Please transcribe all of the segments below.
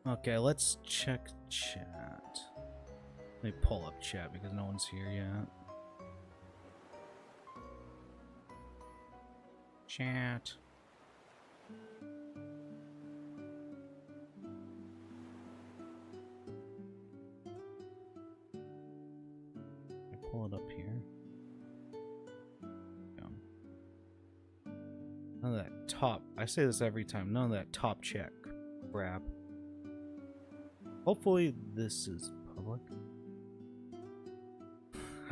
Okay, let's check chat. Let me pull up chat because no one's here yet. Chat. Let me pull it up here. None of that top. I say this every time. None of that top check crap. Hopefully this is public.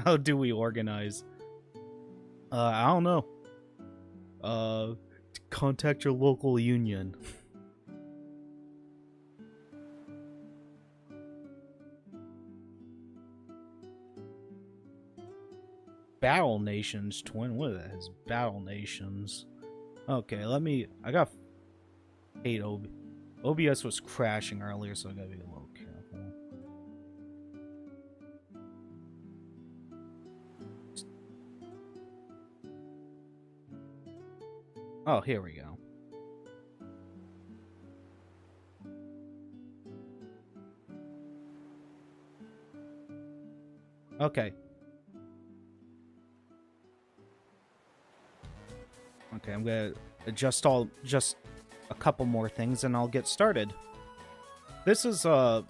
How do we organize? I don't know. Contact your local union. Battle Nations twin. What is Battle Nations? Okay, I got 8 OBS was crashing earlier, so I gotta be a little careful. Oh, here we go. Okay. Okay, I'm gonna adjust just a couple more things and I'll get started. This is okay.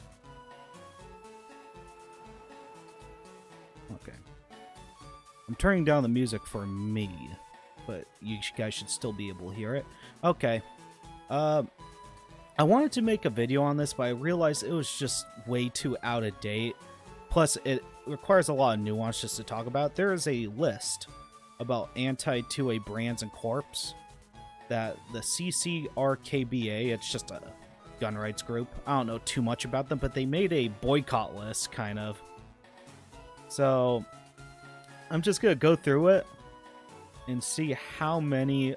I'm turning down the music for me, but you guys should still be able to hear it. Okay. I wanted to make a video on this, but I realized it was just way too out of date. Plus, it requires a lot of nuance just to talk about. There is a list about anti-2A brands and corps that the CCRKBA, it's just a gun rights group. I don't know too much about them, but they made a boycott list, kind of. So, I'm just gonna go through it and see how many,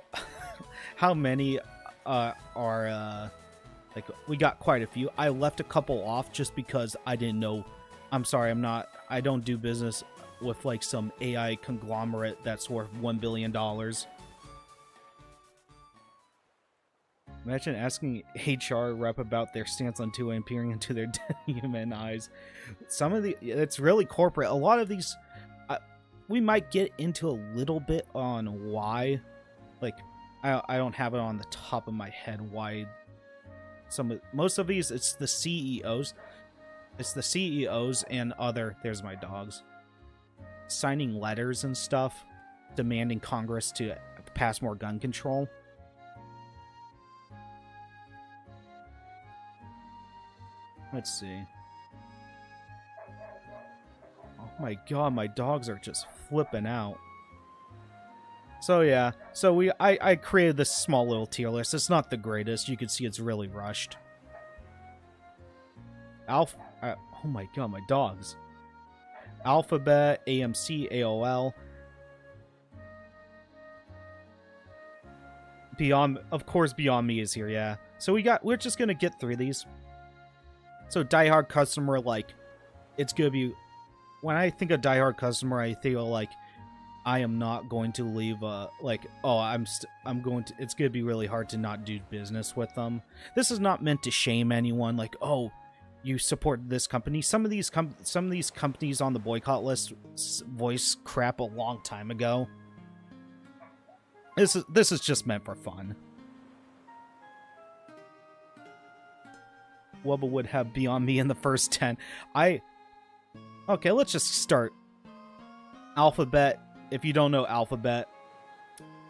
are, like, we got quite a few. I left a couple off just because I didn't know. I'm sorry, I don't do business with like some AI conglomerate that's worth $1 billion. Imagine asking HR rep about their stance on 2A and peering into their human eyes. Some of it's really corporate. A lot of these, we might get into a little bit on why. Like, I don't have it on the top of my head why most of these, it's the CEOs. It's the CEOs and there's my dogs, signing letters and stuff demanding Congress to pass more gun control. Let's see. Oh my god, my dogs are just flipping out. So yeah, so I created this small little tier list. It's not the greatest. You can see it's really rushed. Oh my god, my dogs. Alphabet, AMC, AOL. Beyond, of course, Beyond Me is here, yeah. So we're just gonna get through these. So diehard customer, like, it's gonna be, when I think of diehard customer, I feel like I am not going to leave, like, oh, I'm going to, it's gonna be really hard to not do business with them. This is not meant to shame anyone, like, oh, you support this company. Some of these companies on the boycott list voice crap a long time ago. This is just meant for fun. Wubba would have Beyond Me in the first 10. Okay, let's just start. Alphabet. If you don't know Alphabet,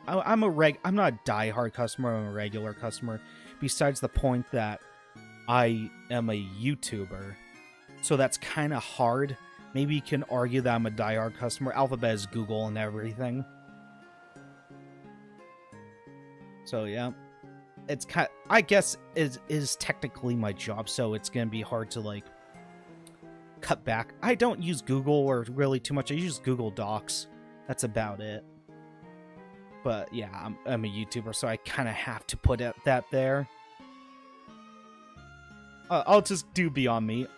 I'm not a diehard customer. I'm a regular customer. Besides the point that I am a YouTuber, so that's kind of hard. Maybe you can argue that I'm a diehard customer. Alphabet is Google and everything. So yeah, it's I guess it is technically my job, so it's gonna be hard to like cut back. I don't use Google or really too much. I use Google Docs. That's about it. But yeah, I'm a YouTuber, so I kind of have to put that there. I'll just do Beyond Me.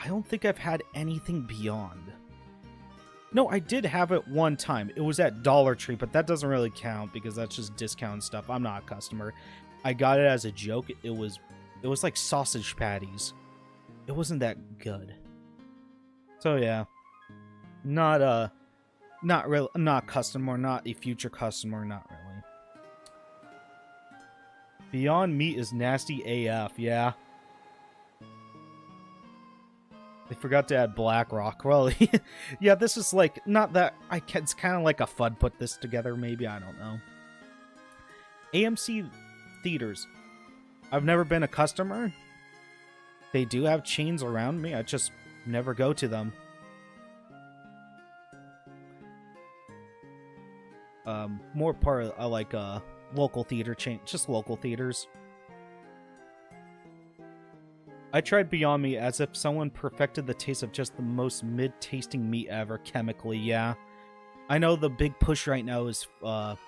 I don't think I've had anything Beyond. No, I did have it one time. It was at Dollar Tree, but that doesn't really count because that's just discount stuff. I'm not a customer. I got it as a joke. It was like sausage patties. It wasn't that good. So yeah, not real, not customer, not a future customer, not really. Beyond Meat is nasty AF, yeah. They forgot to add BlackRock. Well, yeah, this is like, not that, it's kind of like a FUD put this together, maybe, I don't know. AMC Theaters. I've never been a customer. They do have chains around me, I just never go to them. More part of, I like, local theater chain, just local theaters. I tried Beyond Meat as if someone perfected the taste of just the most mid-tasting meat ever chemically, yeah. I know the big push right now is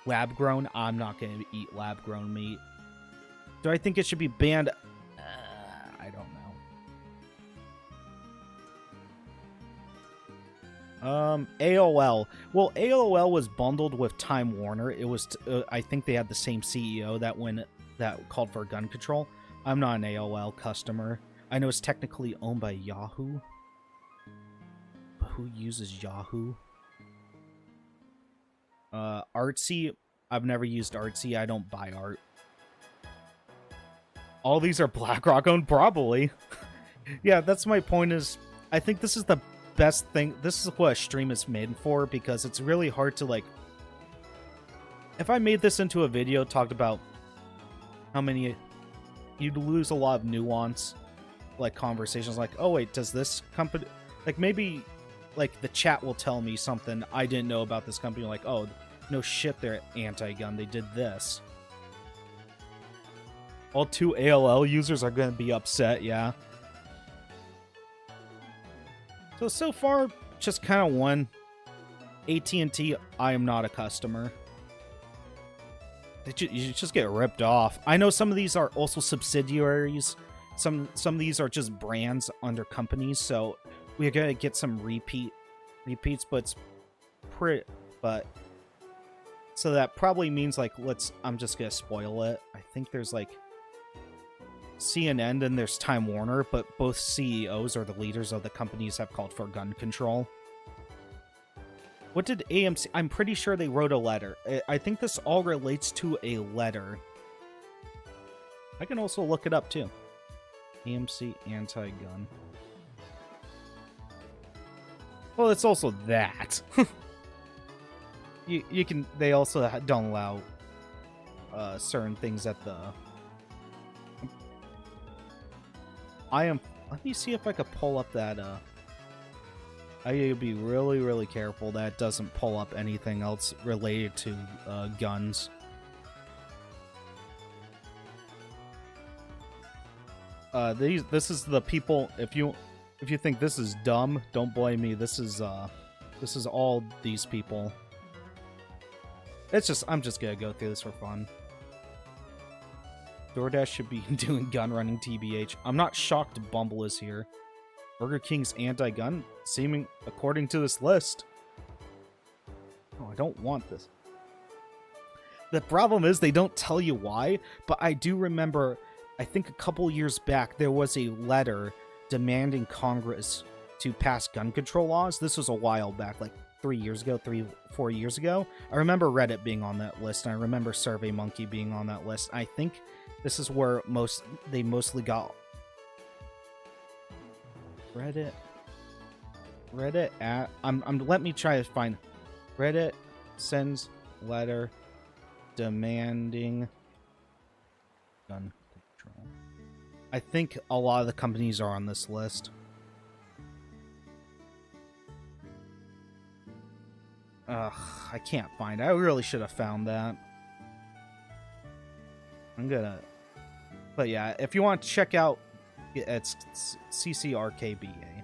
lab-grown. I'm not going to eat lab-grown meat. Do I think it should be banned? I don't know. AOL. Well, AOL was bundled with Time Warner. It was, I think they had the same CEO that called for gun control. I'm not an AOL customer. I know it's technically owned by Yahoo. But who uses Yahoo? Artsy. I've never used Artsy. I don't buy art. All these are BlackRock owned? Probably. Yeah, that's my point is, I think this is the best thing. This is what a stream is made for, because it's really hard to, like... If I made this into a video, talked about how many... You'd lose a lot of nuance, like conversations like, oh wait, does this company, like maybe like the chat will tell me something I didn't know about this company, like, oh no shit, they're anti-gun, they did this. All 2 AOL users are going to be upset, yeah. So far, just kind of one. AT&T, I am not a customer. You just get ripped off. I know some of these are also subsidiaries. Some of these are just brands under companies, so we're gonna get some repeats, but it's pretty. But so that probably means like I'm just gonna spoil it. I think there's like CNN and there's Time Warner, but both CEOs or the leaders of the companies have called for gun control. What did AMC... I'm pretty sure they wrote a letter. I think this all relates to a letter. I can also look it up, too. AMC anti-gun. Well, it's also that. you can... They also don't allow certain things at the... Let me see if I could pull up that... I need to be really, really careful that it doesn't pull up anything else related to guns. This is the people. If you think this is dumb, don't blame me. This is all these people. I'm just gonna go through this for fun. DoorDash should be doing gun running, TBH. I'm not shocked Bumble is here. Burger King's anti-gun, seeming according to this list. Oh, I don't want this. The problem is they don't tell you why, but I do remember, I think a couple years back, there was a letter demanding Congress to pass gun control laws. This was a while back, like 4 years ago. I remember Reddit being on that list, and I remember SurveyMonkey being on that list. I think this is where they mostly got Reddit at let me try to find Reddit sends letter demanding gun control. I think a lot of the companies are on this list. Ugh, I can't find it. I really should have found that. But yeah, if you want to check out, it's CCRKBA.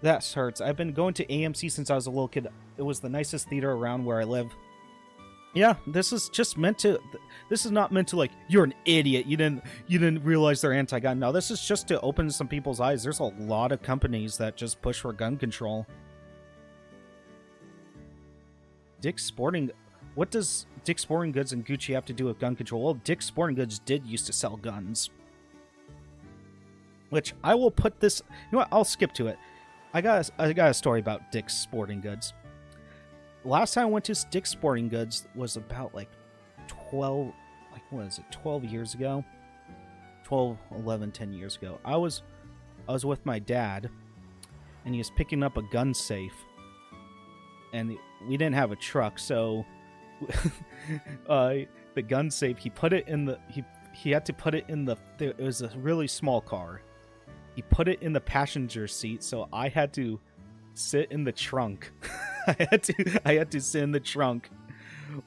That hurts. I've been going to AMC since I was a little kid. It was the nicest theater around where I live. Yeah, this is just meant to... This is not meant to, like, you're an idiot. You didn't realize they're anti-gun. No, this is just to open some people's eyes. There's a lot of companies that just push for gun control. Dick's Sporting... What does Dick's Sporting Goods and Gucci have to do with gun control? Well, Dick's Sporting Goods did used to sell guns. Which I will put this... You know what? I'll skip to it. I got a story about Dick's Sporting Goods. Last time I went to Dick's Sporting Goods was about like 12... Like, what is it? 12 years ago? 12, 11, 10 years ago. I was with my dad, and he was picking up a gun safe. And we didn't have a truck, so... the gun safe, he put it in the... He had to put it in the... It was a really small car. He put it in the passenger seat, so I had to sit in the trunk. I had to sit in the trunk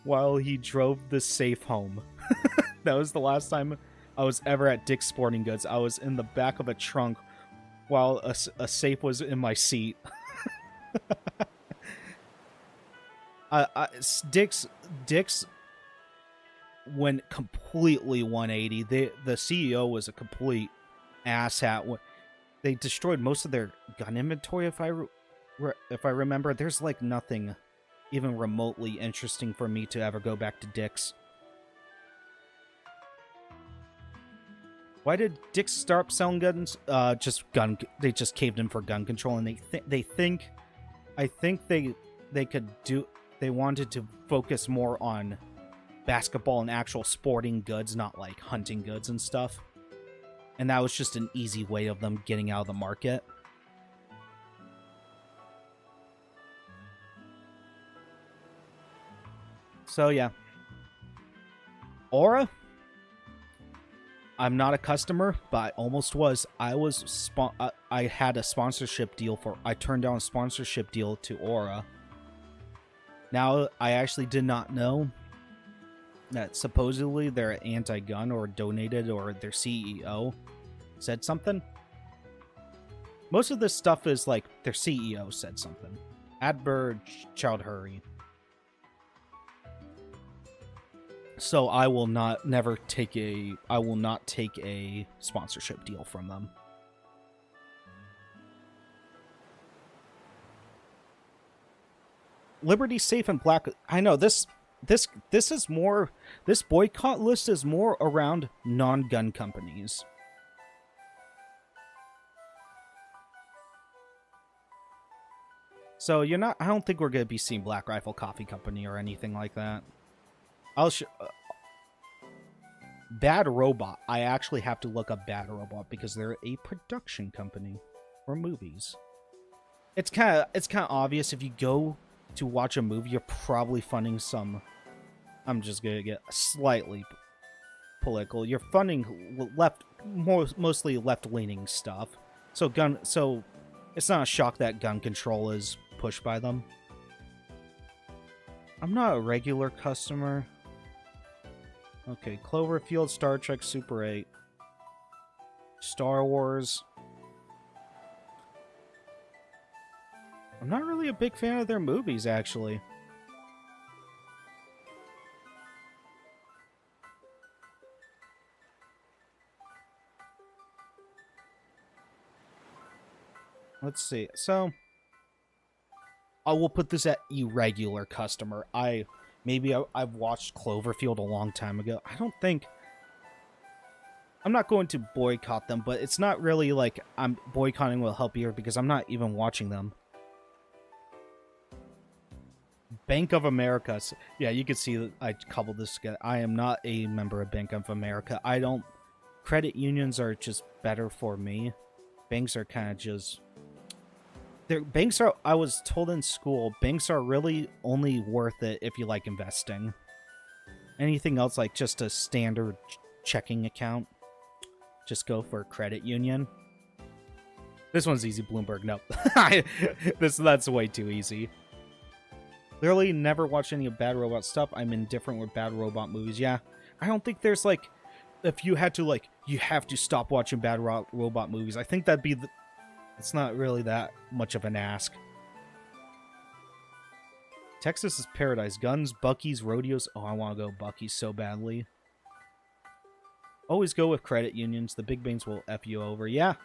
while he drove the safe home. That was the last time I was ever at Dick's Sporting Goods. I was in the back of a trunk while a safe was in my seat. Dick's went completely 180. The CEO was a complete asshat. They destroyed most of their gun inventory, if I remember. There's like nothing even remotely interesting for me to ever go back to Dick's. Why did Dick's start selling guns? They just caved in for gun control, and I think they could do. They wanted to focus more on basketball and actual sporting goods, not like hunting goods and stuff. And that was just an easy way of them getting out of the market. So yeah. Aura? I'm not a customer, but I almost was. I had a sponsorship deal I turned down a sponsorship deal to Aura. Now, I actually did not know that supposedly they're anti-gun or donated, or their CEO said something. Most of this stuff is like their CEO said something. Adbur Chowdhury. So I will not take a sponsorship deal from them. Liberty Safe and Black. I know this is more. This boycott list is more around non-gun companies. So you're not. I don't think we're gonna be seeing Black Rifle Coffee Company or anything like that. Bad Robot. I actually have to look up Bad Robot because they're a production company for movies. It's kind of obvious if you go to watch a movie, you're probably funding some. I'm just gonna get slightly political. You're funding mostly left-leaning stuff. So it's not a shock that gun control is pushed by them. I'm not a regular customer. Okay, Cloverfield, Star Trek, Super 8, Star Wars. I'm not really a big fan of their movies, actually. Let's see. So, I will put this at irregular customer. I've watched Cloverfield a long time ago. I'm not going to boycott them, but it's not really like I'm boycotting will help here because I'm not even watching them. Bank of America. Yeah, you can see that I coupled this together. I am not a member of Bank of America. Credit unions are just better for me. Banks are kind of just... I was told in school, banks are really only worth it if you like investing. Anything else, like just a standard checking account, just go for a credit union. This one's easy, Bloomberg. No. That's way too easy. Literally never watched any of Bad Robot stuff. I'm indifferent with Bad Robot movies. Yeah, I don't think there's like, if you had to like, you have to stop watching Bad Robot movies. I think that'd be it's not really that much of an ask. Texas is paradise. Guns, Buc-ee's, rodeos. Oh, I want to go Buc-ee's so badly. Always go with credit unions. The big banks will F you over. Yeah.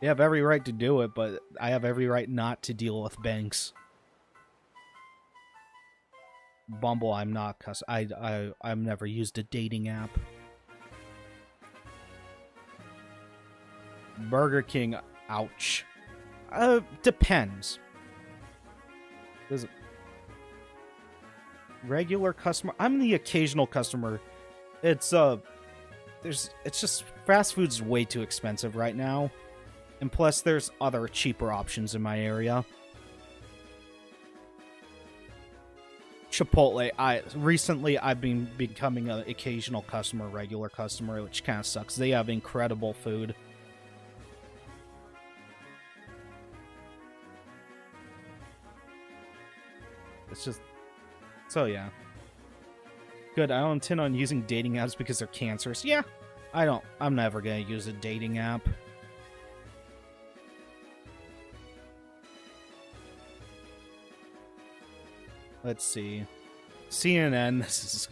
You have every right to do it, but I have every right not to deal with banks. Bumble, I'm not I've never used a dating app. Burger King, ouch. Depends. There's regular customer. I'm the occasional customer. It's just fast food's way too expensive right now. And plus there's other cheaper options in my area. Chipotle, I've been becoming an occasional customer, regular customer, which kind of sucks. They have incredible food. It's just, so yeah. Good, I don't intend on using dating apps because they're cancerous. Yeah, I'm never gonna use a dating app. Let's see. CNN,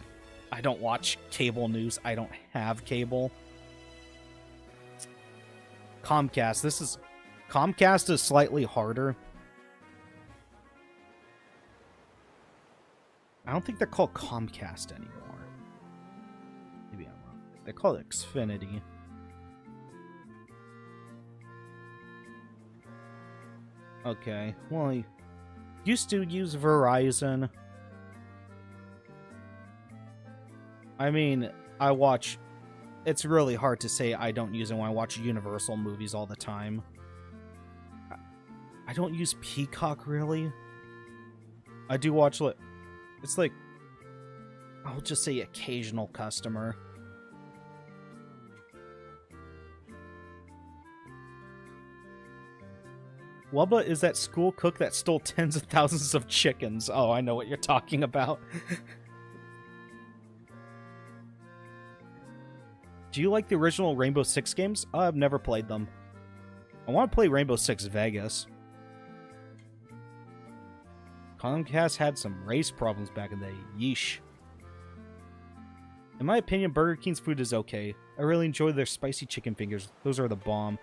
I don't watch cable news. I don't have cable. Comcast, Comcast is slightly harder. I don't think they're called Comcast anymore. Maybe I'm wrong. They're called Xfinity. Okay, well, I used to use Verizon. I mean, it's really hard to say I don't use it when I watch Universal movies all the time. I don't use Peacock, really. I do watch, it's like, I'll just say occasional customer. Wubba is that school cook that stole tens of thousands of chickens. Oh, I know what you're talking about. Do you like the original Rainbow Six games? I've never played them. I want to play Rainbow Six Vegas. Comcast had some race problems back in the day. Yeesh. In my opinion, Burger King's food is okay. I really enjoy their spicy chicken fingers. Those are the bomb.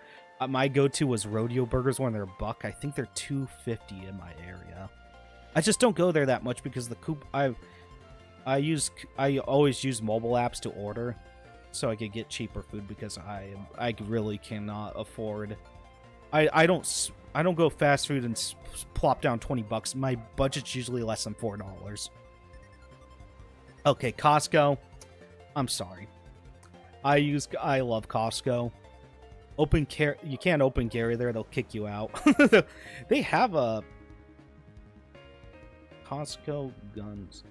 My go-to was Rodeo Burgers when they're $1. I think they're $2.50 in my area. I just don't go there that much because the I always use mobile apps to order, so I could get cheaper food because I really cannot afford. I don't go fast food and plop down $20. My budget's usually less than $4. Okay, Costco. I'm sorry. I love Costco. You can't open carry there, they'll kick you out. They have a Costco guns.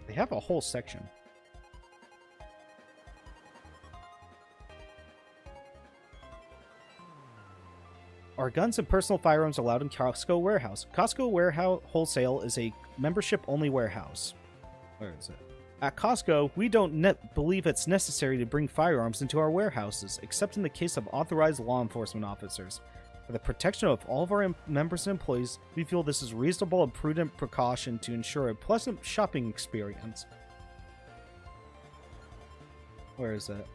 They have a whole section. Are guns and personal firearms allowed in Costco warehouse? Costco warehouse wholesale is a membership-only warehouse. Where is it? At Costco, we don't believe it's necessary to bring firearms into our warehouses, except in the case of authorized law enforcement officers. For the protection of all of our members and employees, we feel this is reasonable and prudent precaution to ensure a pleasant shopping experience. Where is it?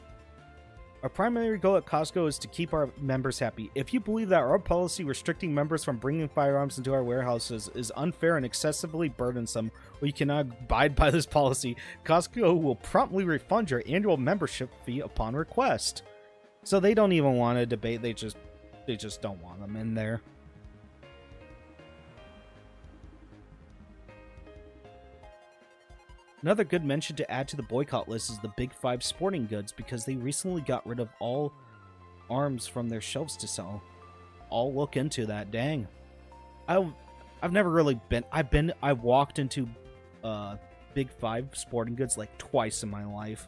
Our primary goal at Costco is to keep our members happy. If you believe that our policy restricting members from bringing firearms into our warehouses is unfair and excessively burdensome, or you cannot abide by this policy, Costco will promptly refund your annual membership fee upon request. So they don't even want to debate, they just don't want them in there. Another good mention to add to the boycott list is the Big Five Sporting Goods, because they recently got rid of all arms from their shelves to sell. I'll look into that. Dang. I've never really been... I walked into Big Five Sporting Goods like twice in my life.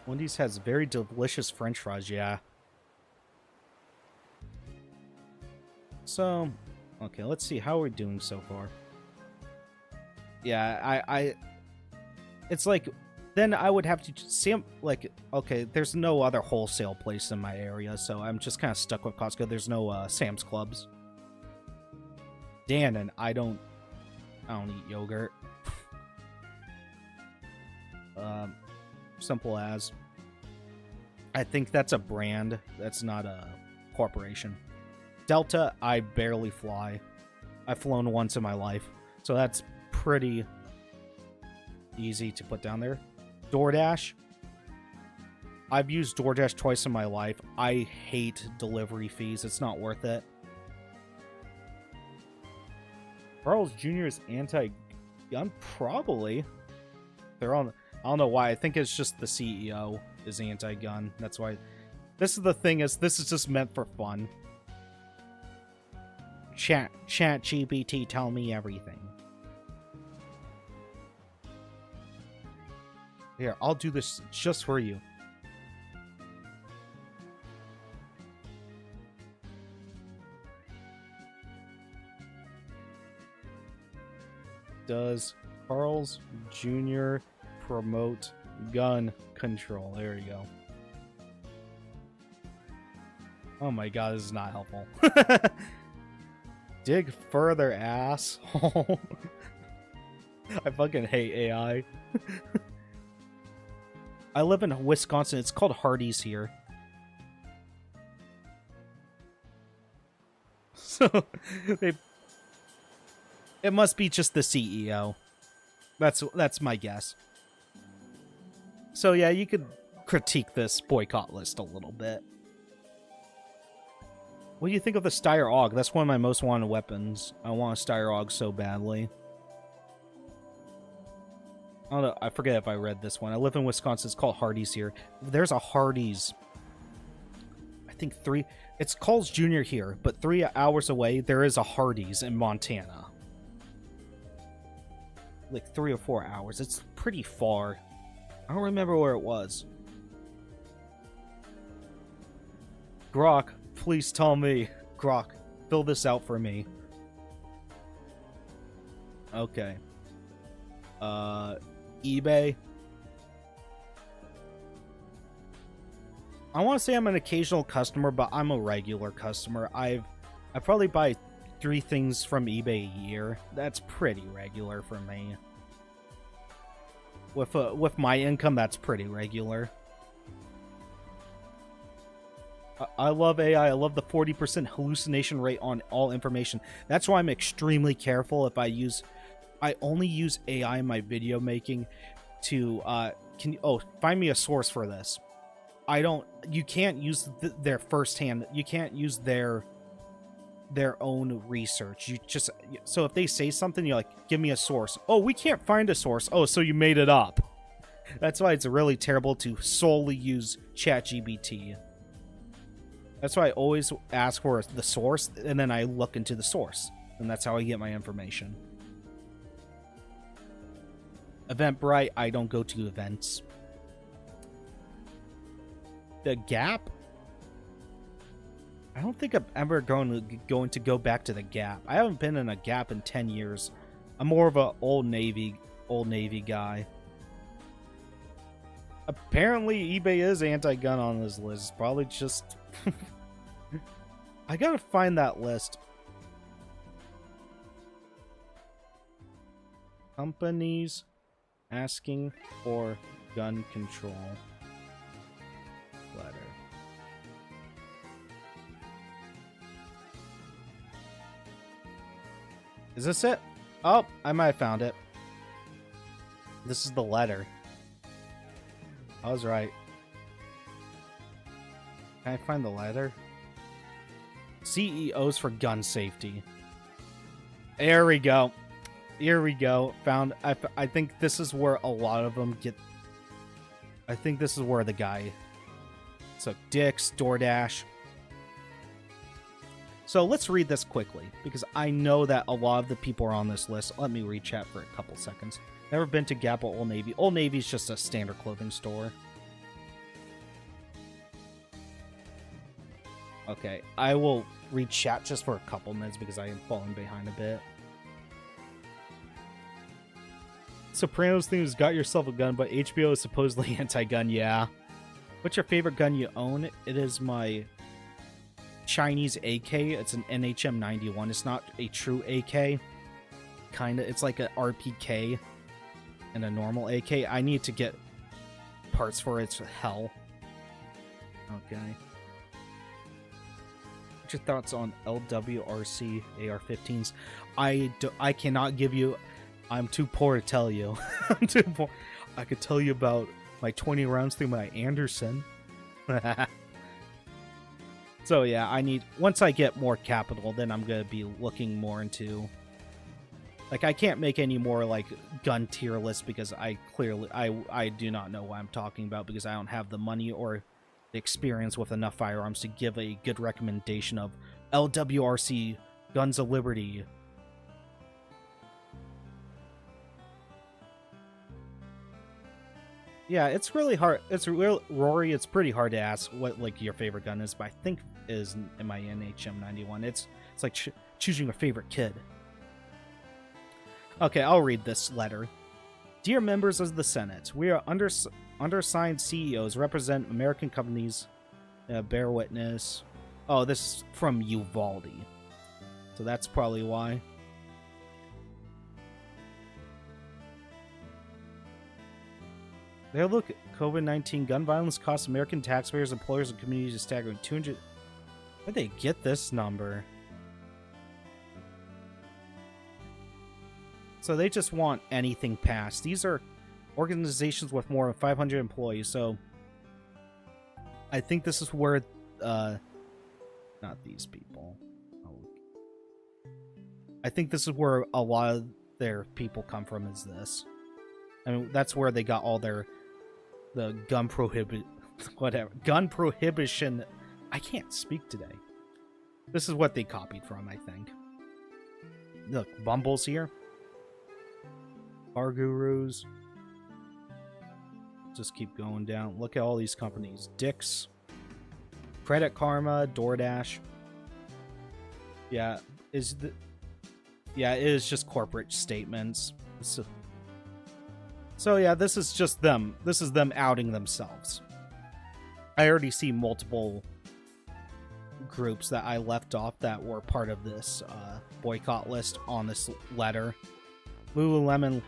Wendy's has very delicious French fries, yeah. So... okay, let's see how we're doing so far. Yeah, it's like, then I would have to see, like, okay, there's no other wholesale place in my area, so I'm just kind of stuck with Costco. There's no Sam's Clubs. Dan, and I don't eat yogurt. Simple as. I think that's a brand. That's not a corporation. Delta, I barely fly. I've flown once in my life, so that's pretty easy to put down there. DoorDash. I've used DoorDash twice in my life. I hate delivery fees. It's not worth it. Carl's Jr. is anti-gun? Probably. They're on... I don't know why. I think it's just the CEO is anti-gun. That's why... This is the thing, is this is just meant for fun. Chat GPT, tell me everything. Here, I'll do this just for you. Does Carl's Jr. promote gun control? There you go. Oh my god, this is not helpful. Dig further, asshole. I fucking hate AI. I live in Wisconsin. It's called Hardee's here. So, it must be just the CEO. That's my guess. So yeah, you could critique this boycott list a little bit. What do you think of the Steyr AUG? That's one of my most wanted weapons. I want a Steyr AUG so badly. I don't know. I forget if I read this one. I live in Wisconsin. It's called Hardee's here. There's a Hardee's. I think it's Carl's Jr. here, but 3 hours away, there is a Hardee's in Montana. Like 3 or 4 hours. It's pretty far. I don't remember where it was. Grok, please tell me. Grok, fill this out for me. Okay. eBay. I want to say I'm an occasional customer, but I'm a regular customer. I probably buy 3 things from eBay a year. That's pretty regular for me. With my income, that's pretty regular. I love AI. I love the 40% hallucination rate on all information. That's why I'm extremely careful if I only use AI in my video making to find me a source for this. You can't use their firsthand. You can't use their own research. So if they say something, you're like, give me a source. Oh, we can't find a source. Oh, so you made it up. That's why it's really terrible to solely use ChatGPT. That's why I always ask for the source, and then I look into the source. And that's how I get my information. Eventbrite, I don't go to events. The Gap? I don't think I'm ever going to go back to the Gap. I haven't been in a Gap in 10 years. I'm more of a Old Navy guy. Apparently, eBay is anti-gun on this list. It's probably just... I gotta find that list. Companies asking for gun control letter. Is this it? Oh, I might have found it. This is the letter. I was right. Can I find the letter? CEOs for gun safety. There we go. Here we go. Found. I think this is where a lot of them get. I think this is where the guy. So Dick's, DoorDash. So let's read this quickly because I know that a lot of the people are on this list. Let me read chat for a couple seconds. Never been to Gap or Old Navy. Old Navy's just a standard clothing store. Okay, I will read chat just for a couple minutes because I am falling behind a bit. Sopranos thing is got yourself a gun, but HBO is supposedly anti-gun, yeah. What's your favorite gun you own? It is my Chinese AK. It's an NHM91. It's not a true AK. Kinda, it's like an RPK and a normal AK. I need to get parts for its hell. Okay. What's your thoughts on LWRC AR-15s? I cannot give you. I'm too poor to tell you. I'm too poor. I could tell you about my 20 rounds through my Anderson. So yeah, I need, once I get more capital, then I'm gonna be looking more into, like, I can't make any more like gun tier lists because I do not know what I'm talking about because I don't have the money or the experience with enough firearms to give a good recommendation of LWRC Guns of Liberty. Yeah, it's really hard. It's real, Rory. It's pretty hard to ask what like your favorite gun is, but I think is in my NHM91. It's like choosing your favorite kid. Okay, I'll read this letter. Dear members of the Senate, we are undersigned CEOs represent American companies. Bear witness. Oh, this is from Uvalde, so that's probably why. There, look, COVID-19 gun violence costs American taxpayers, employers, and communities a staggering 200. Where'd they get this number? So they just want anything passed. These are organizations with more than 500 employees, so I think this is where, not these people. Oh. I think this is where a lot of their people come from, is this. I mean, that's where they got all the gun prohibition. I can't speak today. This is what they copied from, I think. Look, Bumble's here. Bar Gurus. Just keep going down. Look at all these companies. Dick's, Credit Karma, DoorDash. Yeah, it is just corporate statements. So yeah, this is just them. This is them outing themselves. I already see multiple groups that I left off that were part of this boycott list on this letter. Lululemon,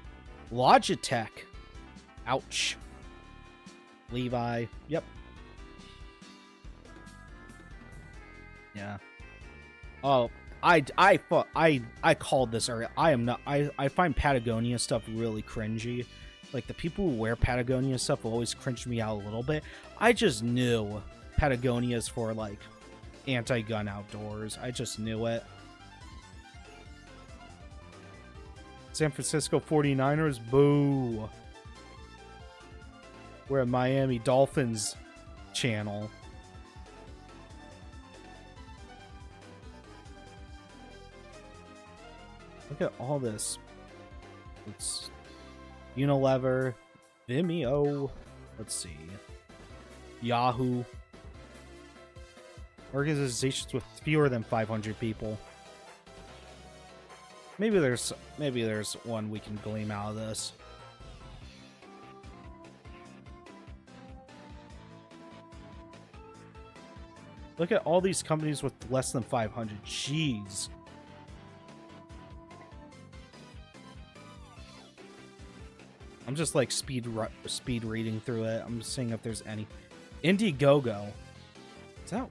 Logitech. Ouch. Levi. Yep. Yeah. Oh, I called this earlier. I find Patagonia stuff really cringy. Like, the people who wear Patagonia stuff always cringe me out a little bit. I just knew Patagonia's for, like, anti-gun outdoors. I just knew it. San Francisco 49ers, boo. We're a Miami Dolphins channel. Look at all this. It's Unilever, Vimeo, let's see, Yahoo. Organizations with fewer than 500 people. Maybe there's one we can glean out of this. Look at all these companies with less than 500. Jeez. I'm just like speed reading through it. I'm just seeing if there's any. Indiegogo. Is that?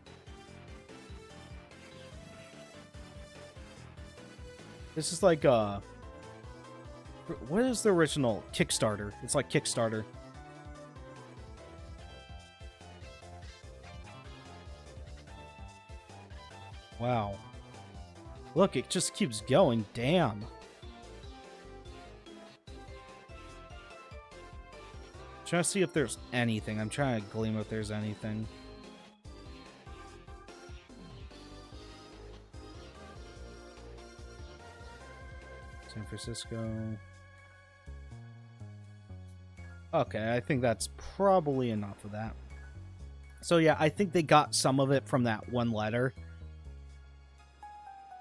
This is like what is the original? Kickstarter. It's like Kickstarter. Wow. Look, it just keeps going. Damn. Trying to see if there's anything. I'm trying to glean if there's anything. San Francisco. Okay, I think that's probably enough of that. So yeah, I think they got some of it from that one letter.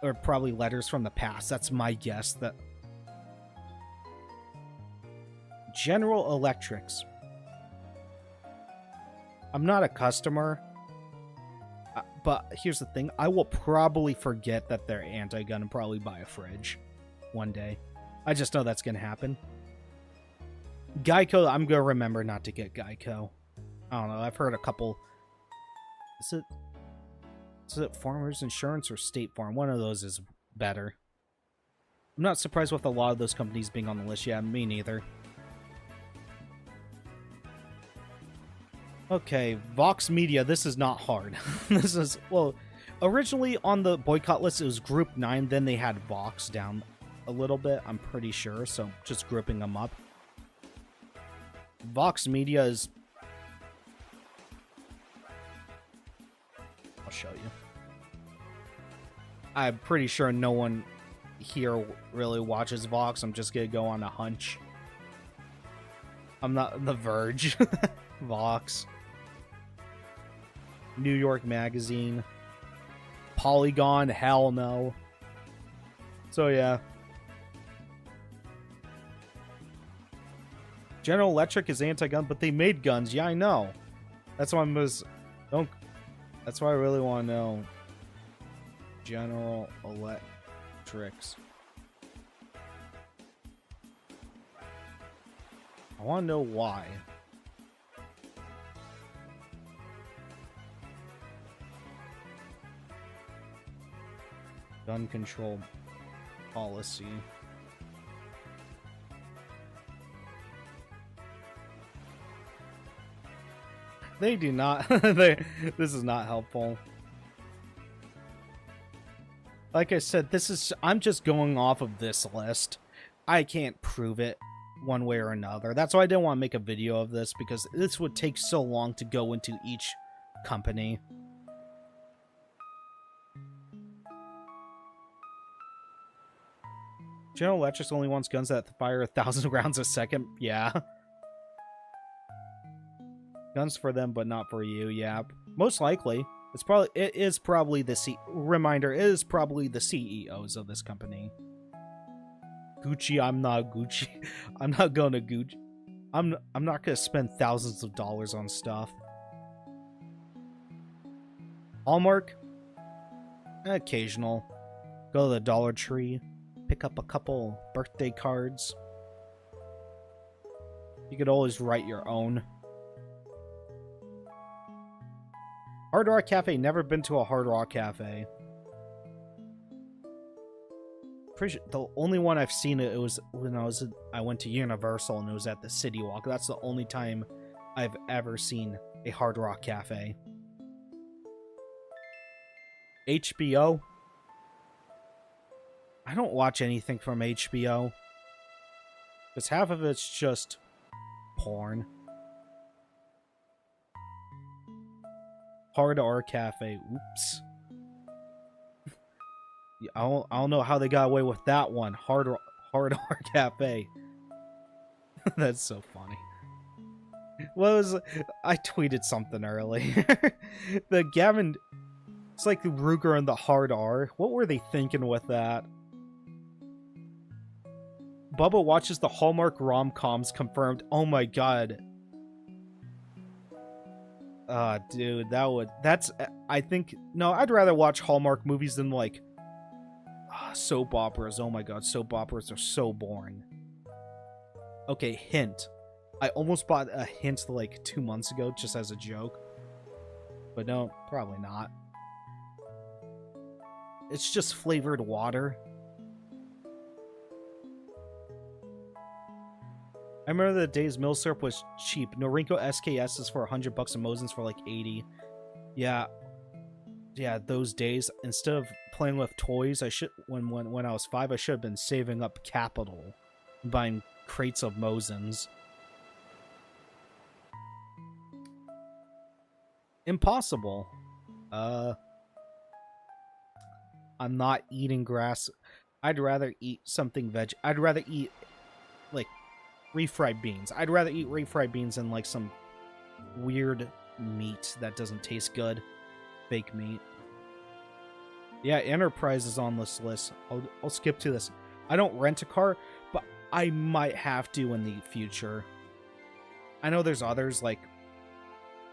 Or probably letters from the past. That's my guess. That General Electrics. I'm not a customer, but here's the thing. I will probably forget that they're anti-gun and probably buy a fridge one day. I just know that's going to happen. Geico, I'm going to remember not to get Geico. I don't know. I've heard a couple. Is it? Is it Farmers Insurance or State Farm? One of those is better. I'm not surprised with a lot of those companies being on the list. Yeah, me neither. Okay, Vox Media, this is not hard. This is, well, originally on the boycott list, it was Group 9, then they had Vox down a little bit, I'm pretty sure, so just grouping them up. Vox Media is... I'll show you. I'm pretty sure no one here really watches Vox. I'm just gonna go on a hunch. I'm not The Verge. Vox. New York Magazine. Polygon, hell no. So yeah. General Electric is anti-gun, but they made guns. Yeah, I know. That's why that's why I really want to know. General Electrics. I want to know why. Gun control policy. They do not. This is not helpful. Like I said, I'm just going off of this list. I can't prove it one way or another. That's why I didn't want to make a video of this, because this would take so long to go into each company. General Electric only wants guns that fire 1,000 rounds a second. Yeah. Guns for them, but not for you. Yeah. Most likely. It is probably the CEOs of this company. Gucci, I'm not Gucci. I'm not going to Gucci. I'm not going to spend thousands of dollars on stuff. Hallmark? Occasional. Go to the Dollar Tree. Pick up a couple birthday cards. You could always write your own. Hard Rock Cafe. Never been to a Hard Rock Cafe. The only one I've seen it was when I went to Universal, and it was at the City Walk. That's the only time I've ever seen a Hard Rock Cafe. HBO. I don't watch anything from HBO. Because half of it's just porn. Hard R Cafe. Oops. I don't know how they got away with that one. Hard R Cafe. That's so funny. I tweeted something earlier. The Gavin... It's like Ruger and the Hard R. What were they thinking with that? Bubba watches the Hallmark rom-coms confirmed. Oh my god. Dude, I think, no, I'd rather watch Hallmark movies than, like, soap operas. Oh my god, soap operas are so boring. Okay, hint. I almost bought a hint, like, 2 months ago, just as a joke. But no, probably not. It's just flavored water. I remember the days Mill Syrup was cheap. Norinco SKS is for $100 and Mosin's for like 80. Yeah. Yeah, those days. Instead of playing with toys, when I was 5, I should have been saving up capital and buying crates of Mosin's. Impossible. I'm not eating grass. I'd rather eat something I'd rather eat, like, refried beans. I'd rather eat refried beans than, like, some weird meat that doesn't taste good. Fake meat. Yeah, Enterprise is on this list. I'll skip to this. I don't rent a car, but I might have to in the future. I know there's others, like...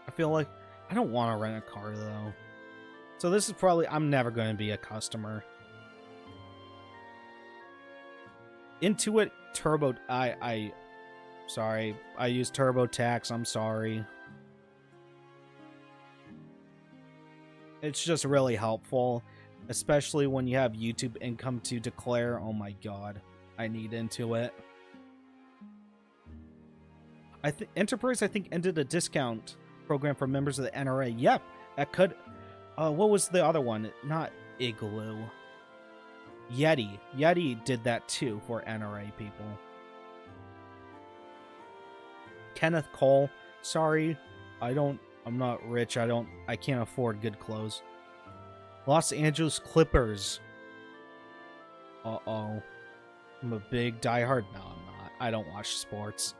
I feel like... I don't want to rent a car, though. So this is probably... I'm never going to be a customer. Intuit Turbo... Sorry, I use TurboTax, I'm sorry. It's just really helpful, especially when you have YouTube income to declare. Oh my god, I need into it. I think Enterprise, I think, ended a discount program for members of the NRA. Yep, that could. What was the other one? Not Igloo. Yeti. Yeti did that too for NRA people. Kenneth Cole. Sorry, I'm not rich. I can't afford good clothes. Los Angeles Clippers. Uh-oh. I'm a big diehard. No, I'm not. I don't watch sports.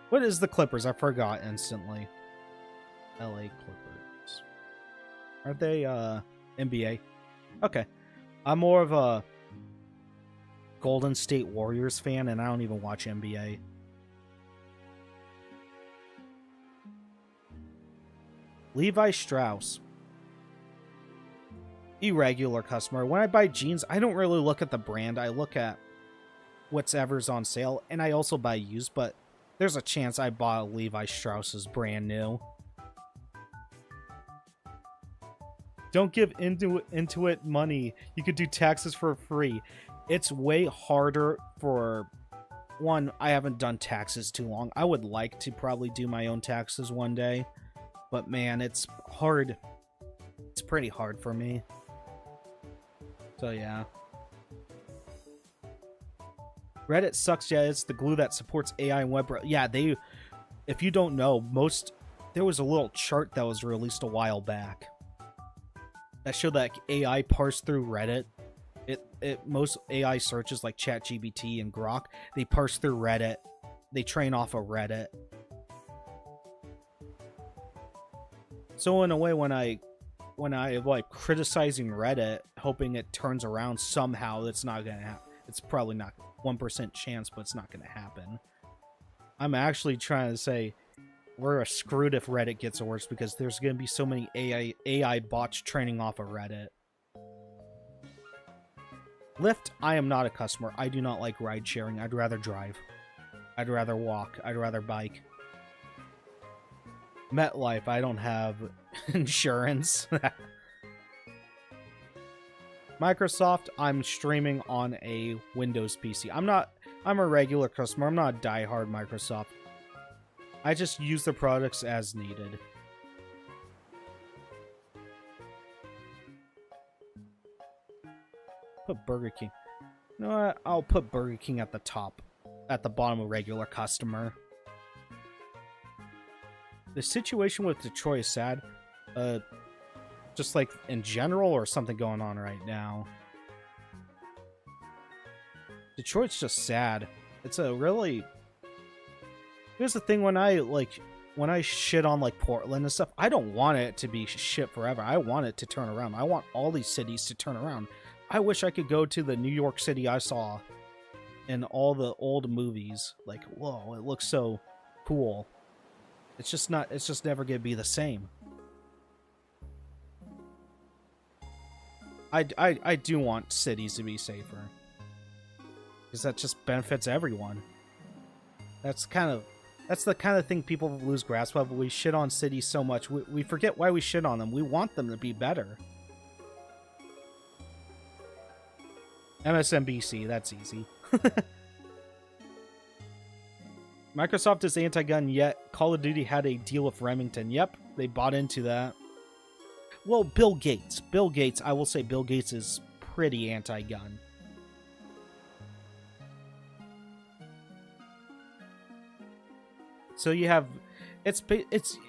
What is the Clippers? I forgot instantly. LA Clippers. Are they, NBA? Okay. I'm more of a Golden State Warriors fan, and I don't even watch NBA. Levi Strauss. Irregular customer. When I buy jeans, I don't really look at the brand. I look at whatever's on sale, and I also buy used, but there's a chance I bought Levi Strauss's brand new. Don't give Intuit money. You could do taxes for free. It's way harder for... One, I haven't done taxes too long. I would like to probably do my own taxes one day. But man, it's hard. It's pretty hard for me. So yeah. Reddit sucks. Yeah, it's the glue that supports AI and web. Yeah, they... If you don't know, there was a little chart that was released a while back that showed that AI parsed through Reddit. Most AI searches like ChatGPT and Grok, they parse through Reddit. They train off of Reddit. So in a way, when I like criticizing Reddit, hoping it turns around somehow, that's not gonna happen. It's probably not 1% chance, but it's not gonna happen. I'm actually trying to say we're screwed if Reddit gets worse, because there's gonna be so many AI bots training off of Reddit. Lyft, I am not a customer. I do not like ride sharing. I'd rather drive. I'd rather walk. I'd rather bike. MetLife, I don't have insurance. Microsoft, I'm streaming on a Windows PC. I'm a regular customer. I'm not a diehard Microsoft. I just use the products as needed. Put Burger King. You know what? I'll put Burger King at the top. At the bottom of regular customer. The situation with Detroit is sad. Just like in general, or something going on right now? Detroit's just sad. It's a really... Here's the thing, when I shit on like Portland and stuff, I don't want it to be shit forever. I want it to turn around. I want all these cities to turn around. I wish I could go to the New York City I saw in all the old movies. Like, whoa, it looks so cool. It's just never gonna be the same. I do want cities to be safer, because that just benefits everyone. That's the kind of thing people lose grasp of. We shit on cities so much, we forget why we shit on them. We want them to be better. MSNBC, that's easy. Microsoft is anti-gun, yet Call of Duty had a deal with Remington. Yep, they bought into that. Well, Bill Gates. I will say Bill Gates is pretty anti-gun. So you have...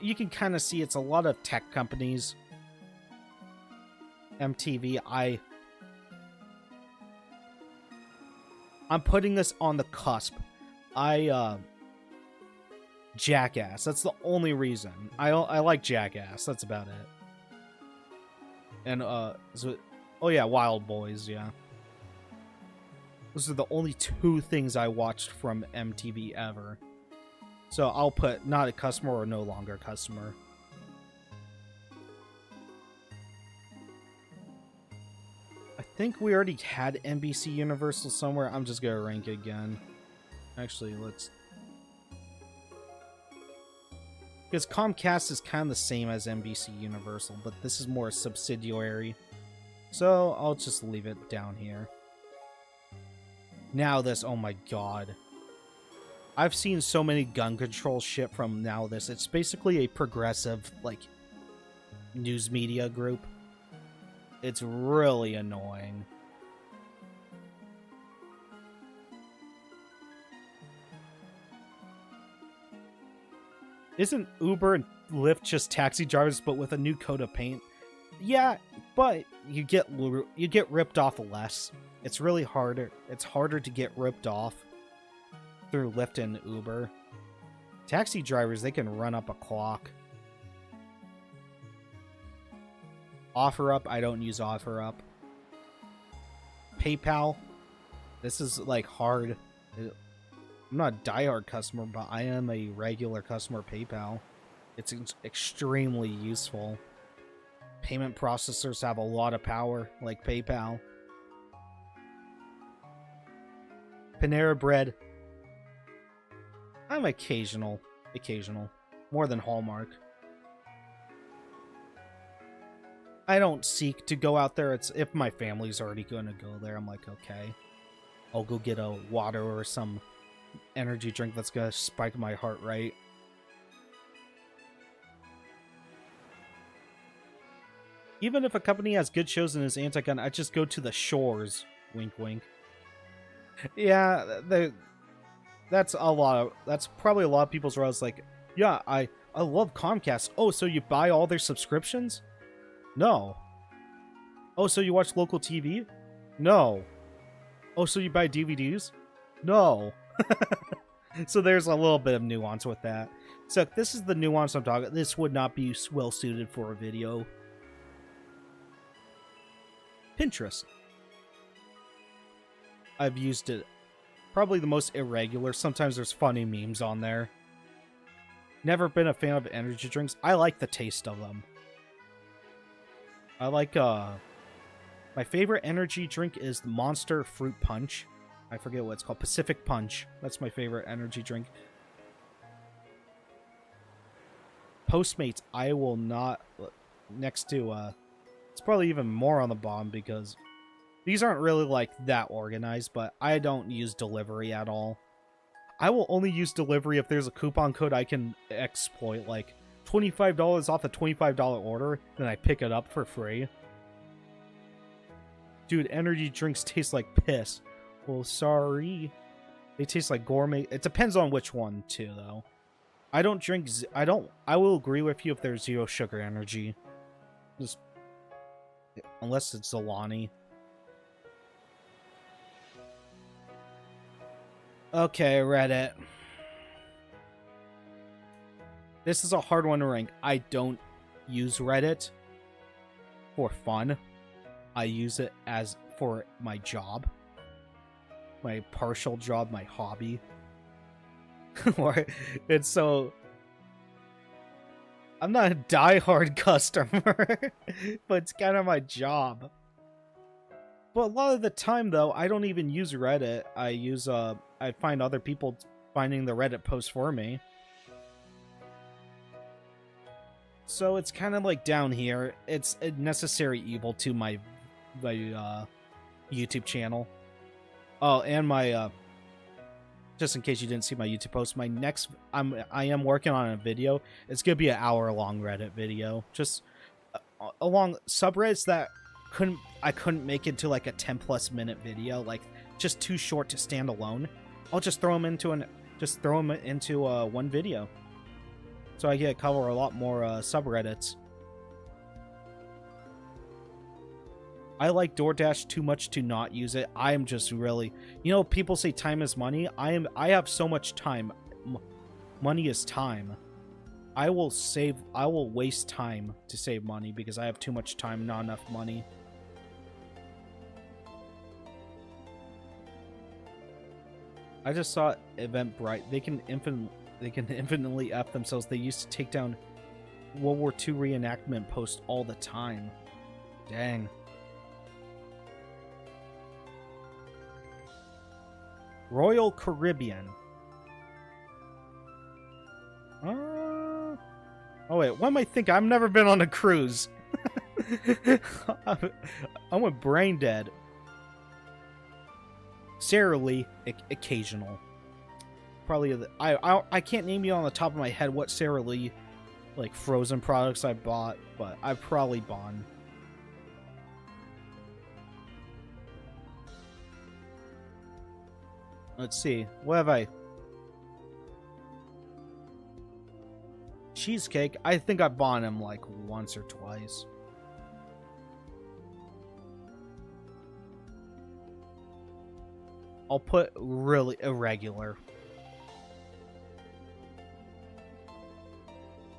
you can kind of see it's a lot of tech companies. MTV, I'm putting this on the cusp. Jackass. That's the only reason. I like Jackass. That's about it. And, oh yeah, Wild Boys, yeah. Those are the only two things I watched from MTV ever. So I'll put not a customer or no longer a customer. I think we already had NBC Universal somewhere. I'm just gonna rank it again. Actually, let's... Because Comcast is kind of the same as NBC Universal, but this is more a subsidiary. So I'll just leave it down here. Now this, oh my god. I've seen so many gun control shit from Now This. It's basically a progressive, like, news media group. It's really annoying. Isn't Uber and Lyft just taxi drivers but with a new coat of paint? Yeah, but you get ripped off less. It's really harder. It's harder to get ripped off through Lyft and Uber. Taxi drivers, they can run up a clock. OfferUp, I don't use OfferUp. PayPal, this is like hard. I'm not a diehard customer, but I am a regular customer of PayPal. It's extremely useful. Payment processors have a lot of power, like PayPal. Panera Bread. I'm occasional. More than Hallmark. I don't seek to go out there. It's if my family's already going to go there, I'm like, okay. I'll go get a water or some energy drink that's going to spike my heart rate. Even if a company has good shows and is anti-gun, I just go to the shores. Wink, wink. Yeah, that's probably a lot of people's routes. Like, yeah, I love Comcast. Oh, so you buy all their subscriptions? No. Oh, so you watch local TV? No. Oh, so you buy DVDs? No. So there's a little bit of nuance with that. So this is the nuance I'm talking. This would not be well suited for a video. Pinterest. I've used it. Probably the most irregular. Sometimes there's funny memes on there. Never been a fan of energy drinks. I like the taste of them. I like, my favorite energy drink is the Monster Fruit Punch. I forget what it's called. Pacific Punch. That's my favorite energy drink. Postmates, I will not... Next to, it's probably even more on the bottom because these aren't really, like, that organized, but I don't use delivery at all. I will only use delivery if there's a coupon code I can exploit, like $25 off a $25 order, then I pick it up for free. Dude, energy drinks taste like piss. Well, sorry. They taste like gourmet. It depends on which one, too, though. I don't drink... I will agree with you if there's zero sugar energy. Just... Unless it's Zolani. Okay, Reddit. This is a hard one to rank. I don't use Reddit for fun. I use it as for my job. My partial job, my hobby. Or it's so... I'm not a diehard customer, but it's kind of my job. But a lot of the time, though, I don't even use Reddit. I use, I find other people finding the Reddit post for me. So it's kind of like down here. It's a necessary evil to my YouTube channel. Oh, and my, just in case you didn't see my YouTube post, my next, I am working on a video. It's gonna be an hour-long Reddit video. Just along subreddits that I couldn't make into like a 10+ minute video, like just too short to stand alone. I'll just throw them into one video, so I get to cover a lot more subreddits. I like DoorDash too much to not use it. I am just really, you know, people say time is money. I have so much time. Money is time. I will waste time to save money because I have too much time, not enough money. I just saw Eventbrite. They can infinitely F themselves. They used to take down World War II reenactment posts all the time. Dang. Royal Caribbean. Oh wait, what am I thinking? I've never been on a cruise. I went brain dead. Sara Lee, occasional. Probably I can't name you on the top of my head what Sara Lee like frozen products I bought, but I've probably bought. Let's see. What have I? Cheesecake. I think I bought him like once or twice. I'll put really irregular.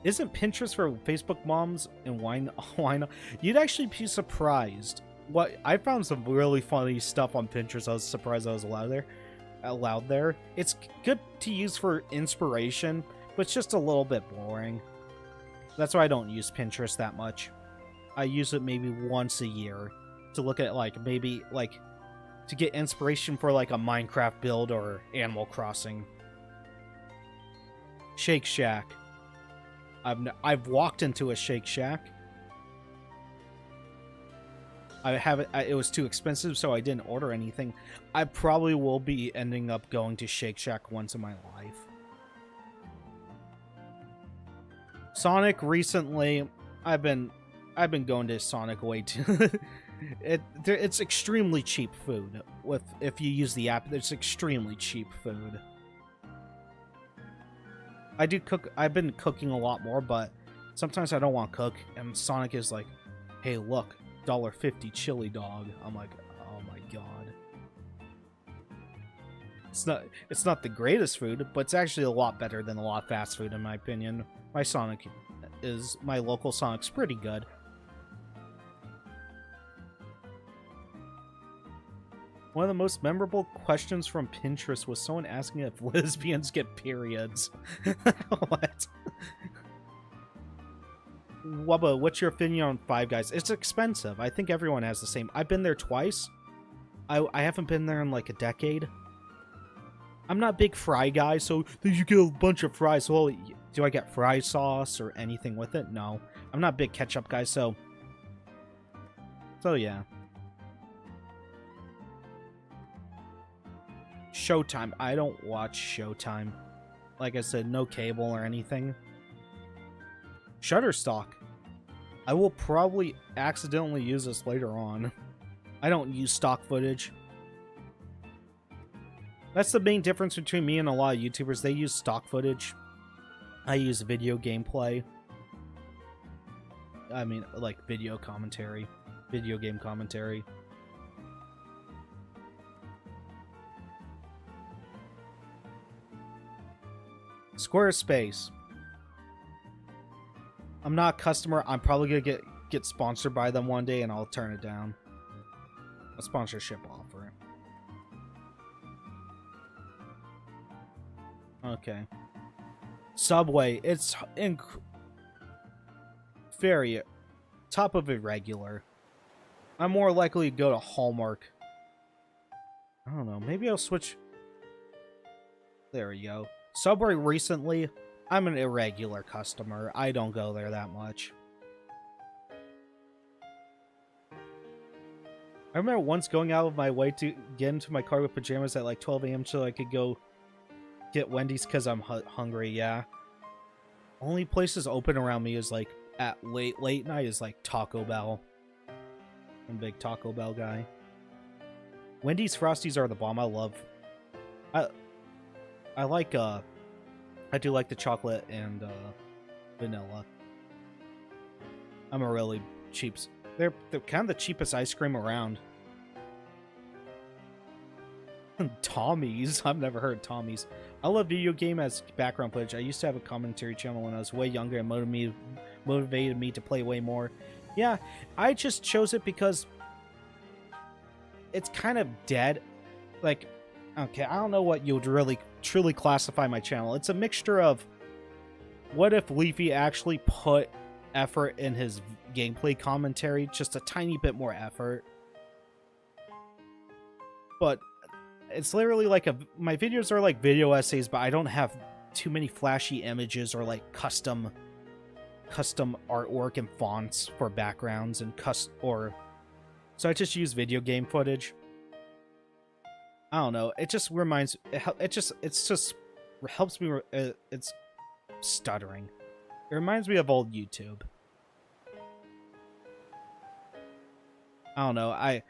Isn't Pinterest for Facebook moms and why not? You'd actually be surprised. What I found some really funny stuff on Pinterest. I was surprised I was allowed there. It's good to use for inspiration, but it's just a little bit boring. That's why I don't use Pinterest that much. I use it maybe once a year to look at like maybe like to get inspiration for like a Minecraft build or Animal Crossing. Shake Shack. I've walked into a Shake Shack. It was too expensive, so I didn't order anything. I probably will be ending up going to Shake Shack once in my life. Sonic recently, I've been going to Sonic way too. It's extremely cheap food. If you use the app, it's extremely cheap food. I do cook. I've been cooking a lot more, but sometimes I don't want to cook, and Sonic is like, "Hey, look, $1.50 chili dog." I'm like, "Oh my god." It's not the greatest food, but it's actually a lot better than a lot of fast food in my opinion. My local Sonic's pretty good. One of the most memorable questions from Pinterest was someone asking if lesbians get periods. What? Wubba, what's your opinion on Five Guys? It's expensive. I think everyone has the same. I've been there twice. I haven't been there in like a decade. I'm not a big fry guy, so you get a bunch of fries. Well, do I get fry sauce or anything with it? No. I'm not a big ketchup guy, so yeah. Showtime. I don't watch Showtime. Like I said, no cable or anything. Shutterstock. I will probably accidentally use this later on. I don't use stock footage. That's the main difference between me and a lot of YouTubers. They use stock footage. I use video gameplay. I mean, like video commentary. Video game commentary. Squarespace. I'm not a customer. I'm probably gonna get sponsored by them one day, and I'll turn it down. A sponsorship offer. Okay. Subway. It's very top of irregular. I'm more likely to go to Hallmark. I don't know. Maybe I'll switch. There we go. Subway recently, I'm an irregular customer. I don't go there that much. I remember once going out of my way to get into my car with pajamas at like 12 a.m. so I could go get Wendy's because I'm hungry, yeah. Only places open around me is like at late night is like Taco Bell. I'm a big Taco Bell guy. Wendy's Frosties are the bomb. I love. I like I do like the chocolate and vanilla. I'm a really cheap. They're kind of the cheapest ice cream around. Tommy's. I've never heard of Tommy's. I love video game as background footage. I used to have a commentary channel when I was way younger and motivated me to play way more. Yeah, I just chose it because it's kind of dead. Like, okay, I don't know what you would really truly classify my channel. It's a mixture of what if Leafy actually put effort in his gameplay commentary, just a tiny bit more effort. But it's literally like my videos are like video essays, but I don't have too many flashy images or like custom custom artwork and fonts for backgrounds and so I just use video game footage. I don't know. It just reminds. It's just helps me. It's stuttering. It reminds me of old YouTube. I don't know. I'm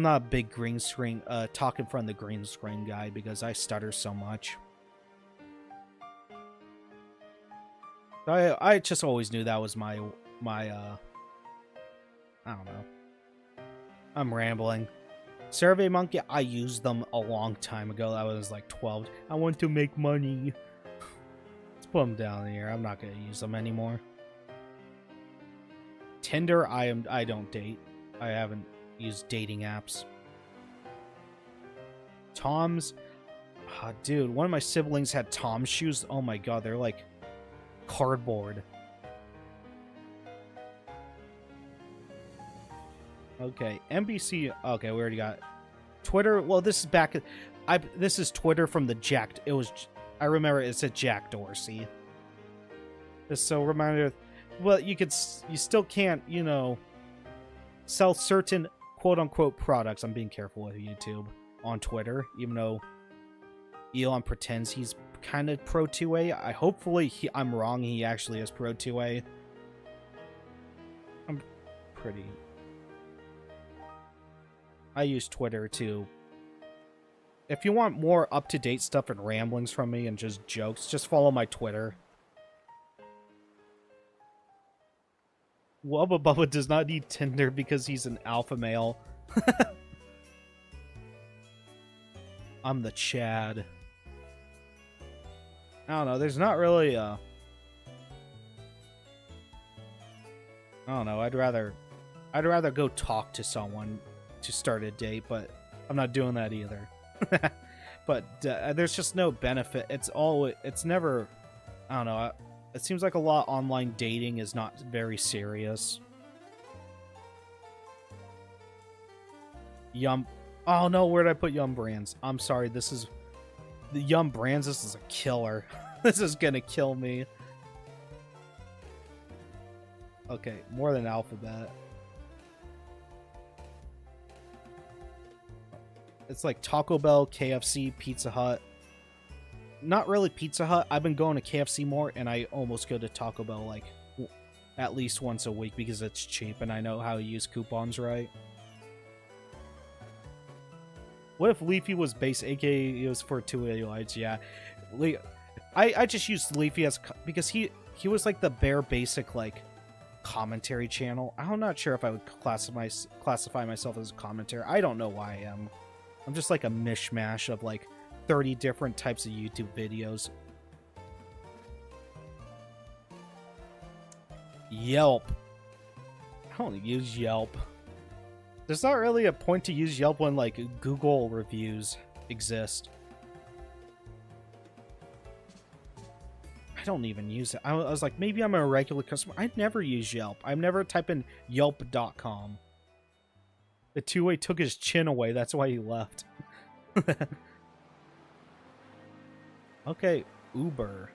not a big green screen talk in front of the green screen guy because I stutter so much. I just always knew that was my I don't know. I'm rambling. SurveyMonkey, I used them a long time ago. I was like 12. I want to make money. Let's put them down here. I'm not going to use them anymore. Tinder, I don't date. I haven't used dating apps. Tom's, dude, one of my siblings had Tom's shoes. Oh my god, they're like cardboard. Okay, NBC. Okay, we already got Twitter. Well, this is back. This is Twitter from the Jack. It was. I remember it said Jack Dorsey. Just so reminder. Well, you still can't, you know, sell certain quote unquote products. I'm being careful with YouTube on Twitter, even though Elon pretends he's kind of pro 2A. Hopefully I'm wrong. He actually is pro 2A. I'm pretty. I use Twitter too. If you want more up-to-date stuff and ramblings from me and just jokes, just follow my Twitter. Wubba Bubba does not need Tinder because he's an alpha male. I'm the Chad. I don't know, there's not really I don't know, I'd rather go talk to someone to start a date, but I'm not doing that either. But there's just no benefit. It's never, I don't know, it seems like a lot of online dating is not very serious. Yum. Oh no, where did I put Yum Brands? I'm sorry, this is the Yum Brands. This is a killer. This is gonna kill me. Okay, more than Alphabet. It's like Taco Bell, KFC, Pizza Hut. Not really Pizza Hut. I've been going to KFC more, and I almost go to Taco Bell like at least once a week because it's cheap and I know how to use coupons right. What if Leafy was base, aka it was for 2A lights? Yeah, I just used Leafy as because he was like the bare basic like commentary channel. I'm not sure if I would classify myself as a commentary. I don't know why I am. I'm just like a mishmash of like 30 different types of YouTube videos. Yelp. I don't use Yelp. There's not really a point to use Yelp when like Google reviews exist. I don't even use it. I was like, maybe I'm a regular customer. I never use Yelp. I've never typed in Yelp.com. The 2A took his chin away. That's why he left. Okay, Uber.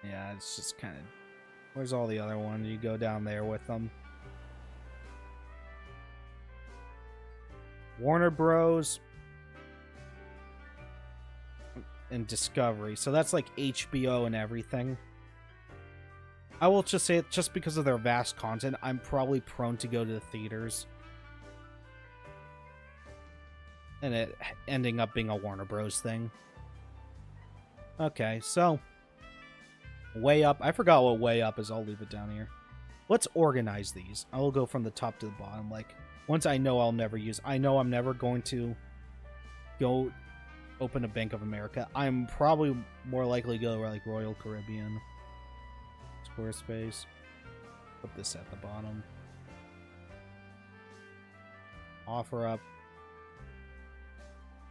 Yeah, it's just kind of... Where's all the other ones? You go down there with them. Warner Bros. And Discovery. So that's like HBO and everything. I will just say, just because of their vast content, I'm probably prone to go to the theaters. And it ending up being a Warner Bros. Thing. Okay, so... Way Up. I forgot what Way Up is. I'll leave it down here. Let's organize these. I will go from the top to the bottom. Like, once I know I'll never use... I know I'm never going to go open a Bank of America. I'm probably more likely to go like Royal Caribbean. Squarespace. Put this at the bottom. OfferUp.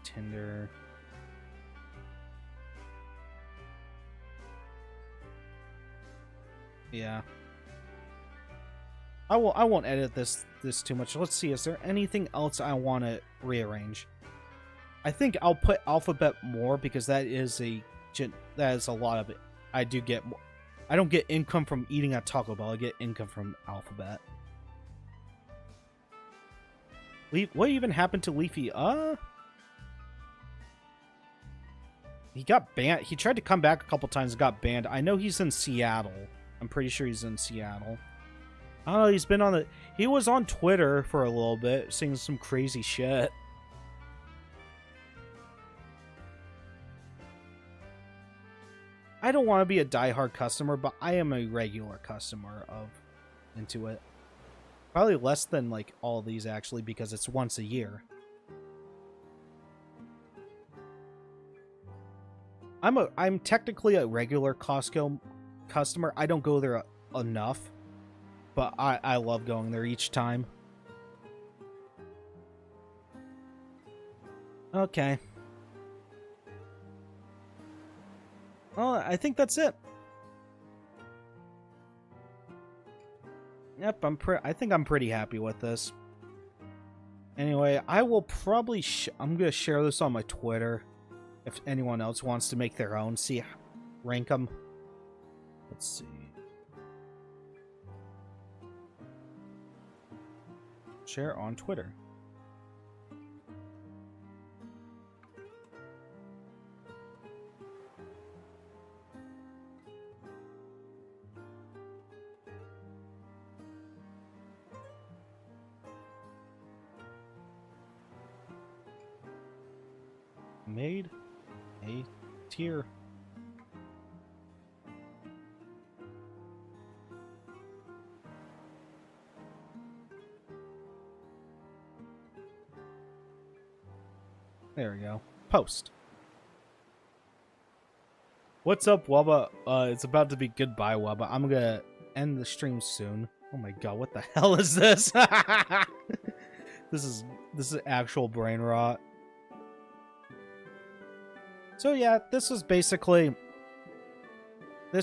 Tinder. Yeah. I won't edit this too much. Let's see, is there anything else I want to rearrange? I think I'll put Alphabet more because that is a lot of I do get. I don't get income from eating at Taco Bell. I get income from Alphabet. What even happened to Leafy? He got banned. He tried to come back a couple times and got banned. I know he's in Seattle. I'm pretty sure he's in Seattle. I don't know. He's been on the. He was on Twitter for a little bit, saying some crazy shit. I don't want to be a diehard customer, but I am a regular customer of Intuit. Probably less than like all these actually, because it's once a year. I'm technically a regular Costco customer. I don't go there enough, but I love going there each time. Okay. Well, I think that's it. Yep, I think I'm pretty happy with this. Anyway, I will probably I'm gonna share this on my Twitter if anyone else wants to make their own. See, rank them. Let's see. Share on Twitter. Made a tier. There we go. Post. What's up, Wubba? It's about to be goodbye, Wubba. I'm gonna end the stream soon. Oh my god, what the hell is this? This is actual brain rot. So yeah, this was basically I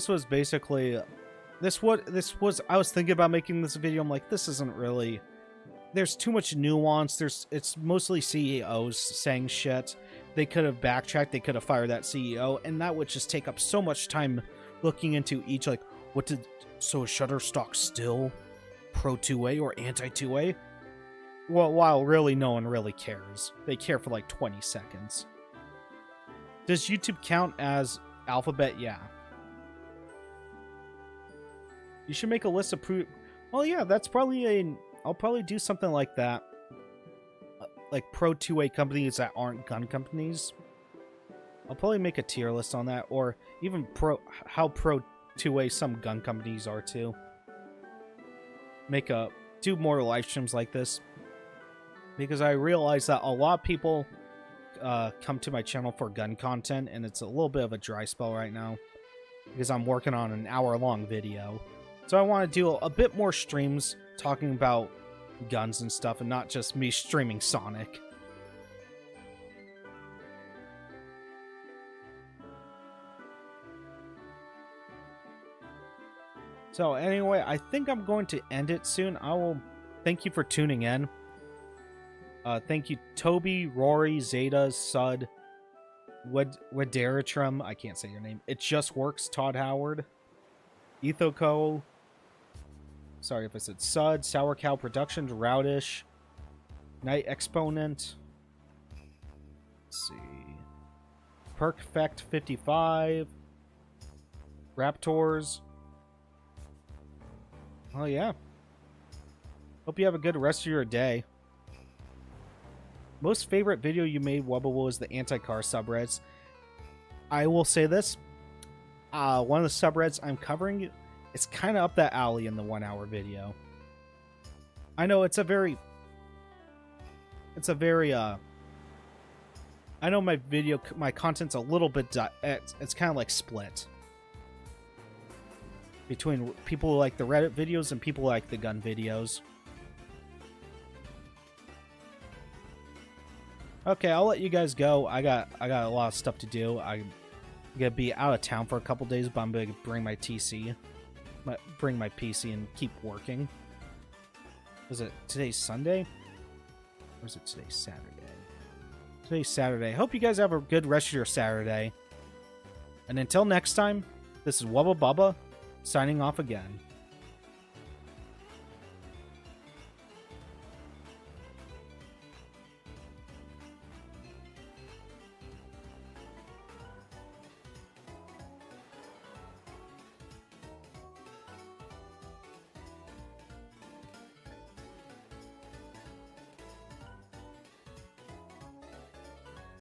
was thinking about making this video. I'm like, this isn't really, there's too much nuance. It's mostly CEOs saying shit. They could have backtracked, they could have fired that CEO, and that would just take up so much time looking into each, like, so is Shutterstock still pro 2A or anti 2A? Well, while really no one really cares. They care for like 20 seconds. Does YouTube count as Alphabet? Yeah. You should make a list of well, yeah, that's probably I'll probably do something like that. Like pro 2A companies that aren't gun companies. I'll probably make a tier list on that, or even how pro 2A some gun companies are too. Do more live streams like this. Because I realize that a lot of people come to my channel for gun content, and it's a little bit of a dry spell right now because I'm working on an hour-long video. So I want to do a bit more streams talking about guns and stuff, and not just me streaming Sonic. So anyway, I think I'm going to end it soon. I will thank you for tuning in. Thank you, Toby, Rory, Zeta, Sud, Wederitrum, I can't say your name. It Just Works, Todd Howard, Ethoco, sorry if I said Sud, Sour Cow Productions, Roudish, Night Exponent, let's see, Perfect 55, Raptors. Oh yeah. Hope you have a good rest of your day. Most favorite video you made, Wubba, is the anti-car subreddits. I will say this. One of the subreddits I'm covering, it's kind of up that alley in the 1 hour video. I know it's a very, I know my content's a little bit, it's kind of like split. Between people who like the Reddit videos and people who like the gun videos. Okay, I'll let you guys go. I got a lot of stuff to do. I'm gonna be out of town for a couple days, but I'm gonna bring my PC and keep working. Is it today's Sunday? Or is it today's Saturday? Today's Saturday. Hope you guys have a good rest of your Saturday. And until next time, This is Wubba Bubba, signing off again.